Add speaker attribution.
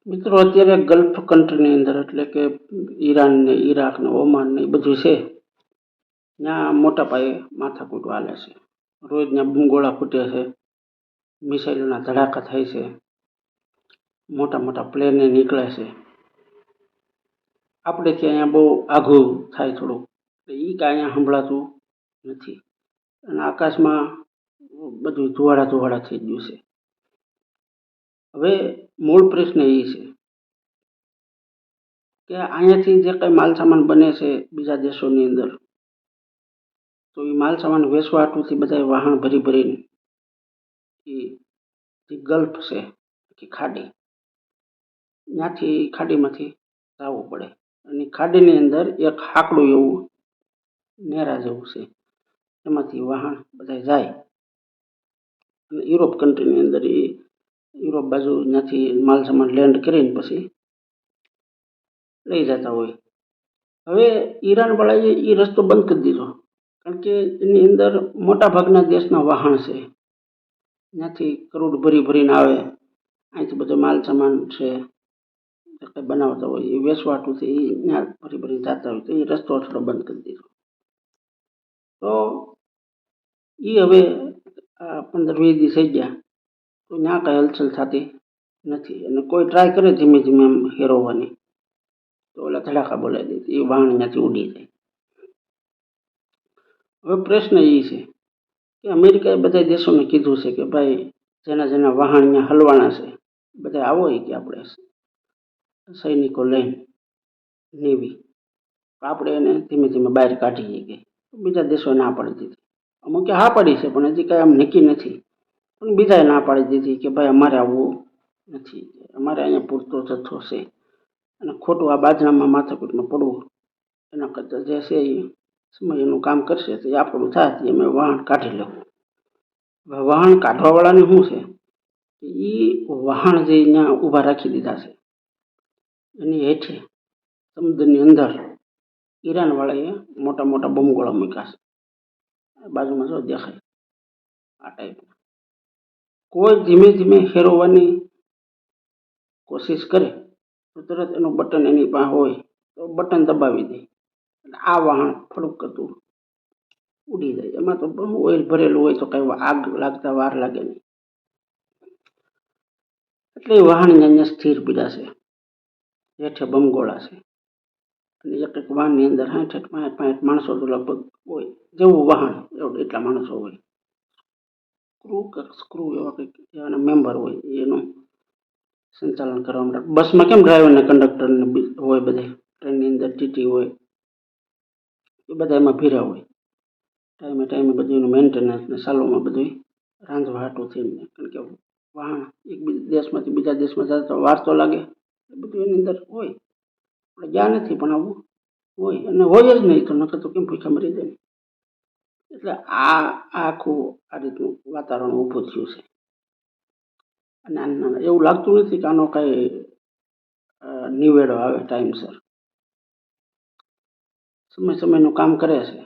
Speaker 1: મિત્રો અત્યારે ગલ્ફ કન્ટ્રીની અંદર એટલે કે ઈરાન ને ઈરાક ને ઓમાન ને એ બધું છે, ત્યાં મોટા પાયે માથાકૂટ હાલે છે. રોજના બૂમગોળા ફૂટે છે, મિસાઇલોના ધડાકા થાય છે, મોટા મોટા પ્લેને નીકળે છે. આપણે ત્યાં અહીંયા બહુ આઘું થાય થોડુંક, એ કાંઈ અહીંયા સંભળાતું નથી. અને આકાશમાં બધું ધુવાડા ધુવાડા થઈ ગયું છે. હવે મૂળ પ્રશ્ન એ છે કે અહીંયાથી જે કંઈ માલ સામાન બને છે બીજા દેશોની અંદર, તો એ માલ સામાન વેચવા હાટુથી બધા વાહન ભરી ભરીને એ જે ગલ્ફ છે કે ખાડી, ત્યાંથી ખાડીમાંથી જવું પડે. અને ખાડીની અંદર એક હાકડું એવું નેરા જેવું છે, એમાંથી વાહન બધા જાય અને યુરોપ કન્ટ્રીની અંદર એ યુરોપ બાજુ ત્યાંથી માલ સામાન લેન્ડ કરીને પછી લઈ જતા હોય. હવે ઈરાનવાળાએ એ રસ્તો બંધ કરી દીધો, કારણ કે એની અંદર મોટા ભાગના દેશના વાહન છે, ત્યાંથી કરોડ ભરી ભરીને આવે, અહીંથી બધો માલ સામાન છે કંઈ બનાવતા હોય એ વેચવાટુંથી એ ત્યાં ભરી ભરીને જતા હોય, તો એ રસ્તો થોડો બંધ કરી દીધો. તો એ હવે 15-20 દિવસ થઈ ગયા, તો ત્યાં કાંઈ હલચલ થતી નથી. અને કોઈ ટ્રાય કરે ધીમે ધીમે એમ હેરવવાની, તો ઓલા ધડાકા બોલાવી દે, એ વાહન ત્યાંથી ઉડી જાય. હવે પ્રશ્ન એ છે કે અમેરિકાએ બધા દેશોને કીધું છે કે ભાઈ જેના જેના વાહન અહીંયા હલવાના છે બધા આવો કે આપણે સૈનિકો લઈને નેવી, આપણે એને ધીમે ધીમે બહાર કાઢીએ કે. બીજા દેશોએ ના પાડી દીધી. અમુકે હા પાડી છે પણ હજી કાંઈ આમ નક્કી નથી. પણ બીજાએ ના પાડી દીધી કે ભાઈ અમારે આવવું નથી, અમારે અહીંયા પૂરતો જથ્થો છે અને ખોટું આ બાજરામાં માથાકૂટમાં પડવું એના કરતાં જે છે એ સમય એનું કામ કરશે તો એ આપણું થાય તો અમે વાહન કાઢી લેવું. વાહન કાઢવાવાળાને શું છે કે એ વાહન જે અહીંયા ઊભા રાખી દીધા છે એની હેઠે સમુદ્રની અંદર ઈરાનવાળાએ મોટા મોટા બોમ્બગોળા મૂક્યા છે, બાજુમાં જો દેખાય આ ટાઈપના. કોઈ ધીમે ધીમે હેરવવાની કોશિશ કરે તો તરત એનું બટન એની પાસે હોય તો બટન દબાવી દે, આ વાહન થોડુંક કરતું ઉડી જાય. એમાં તો ઓઇલ ભરેલું હોય તો કઈ આગ લાગતા વાર લાગે નહીં, એટલે વાહન અહીંયા સ્થિર પીડા છે, હેઠે બમગોળા છે. અને એક એક વાહનની અંદર 60-65 માણસો તો લગભગ હોય, જેવું વાહન એટલા માણસો હોય. સ્ક્રૂ એવા કંઈક એવાના મેમ્બર હોય એનું સંચાલન કરવા માટે. બસમાં કેમ ડ્રાઈવર ને કંડક્ટર ને હોય, બધે ટ્રેનની અંદર ટીટી હોય, એ બધા એમાં ભીરા હોય. ટાઈમે ટાઈમે બધું એનું મેન્ટેનન્સ ને ચાલુમાં બધું રાંધવા હાટું થઈને, કારણ કે વાહન એક દેશમાંથી બીજા દેશમાં જતા તો વાર તો લાગે, એ બધું એની અંદર હોય. આપણે ગયા નથી પણ આવું હોય, અને હોય જ નહીં તો નકર તો કેમ ભૂખા મરી જાય. એટલે આ આખું આ રીતનું વાતાવરણ ઊભું થયું છે. અને એવું લાગતું નથી કે આનો કાંઈ નિવેડો આવે ટાઈમસર. સમયનું કામ કરે છે.